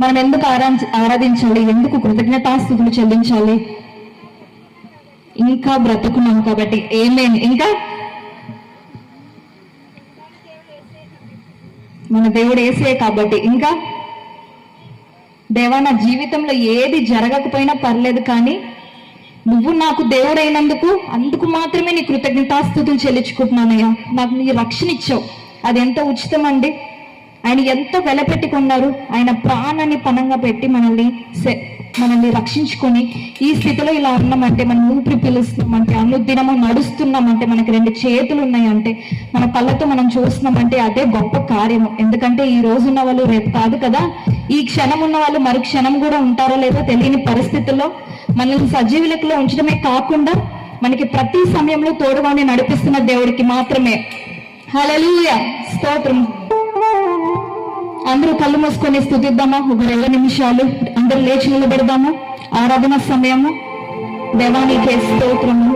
మనం ఎందుకు ఆరాధించాలి, ఎందుకు కృతజ్ఞతాస్తుతులు చెల్లించాలి? ఇంకా బ్రతుకున్నాం కాబట్టి. ఏమేన్ ఇంకా మన దేవుడు యేసే కాబట్టి. ఇంకా దేవా, నా జీవితంలో ఏది జరగకపోయినా పర్లేదు, కానీ నువ్వు నాకు దేవుడైనందుకు అందుకు మాత్రమే నీ కృతజ్ఞతాస్తుతులు చెల్లించుకుంటున్నానయ్యా. నాకు నీ రక్షణ ఇచ్చావు, అది ఎంత ఉచితం అండి. ఆయన ఎంతో వెలపెట్టుకున్నారు. ఆయన ప్రాణాన్ని పణంగా పెట్టి మనల్ని రక్షించుకొని ఈ స్థితిలో ఇలా ఉన్నామంటే, మనం ఊపిరి పీలుస్తున్నామంటే, అనుదినము నడుస్తున్నామంటే, మనకి 2 చేతులు ఉన్నాయంటే, మన కళ్ళతో మనం చూస్తున్నామంటే అదే గొప్ప కార్యము. ఎందుకంటే ఈ రోజు ఉన్న వాళ్ళు రేపు కాదు కదా. ఈ క్షణం ఉన్న వాళ్ళు మరు క్షణం కూడా ఉంటారో లేదో తెలియని పరిస్థితుల్లో మనల్ని సజీవ లెక్కలో ఉంచడమే కాకుండా మనకి ప్రతి సమయంలో తోడుగానే నడిపిస్తున్న దేవుడికి మాత్రమే హల్లెలూయా, స్తోత్రం. అందరూ కళ్ళు మూసుకొని స్తుతిద్దామా? ఒక 2 నిమిషాలు అందరూ లేచి నిలబెడదాము. ఆరాధన సమయము. దేవానికి స్తోత్రము.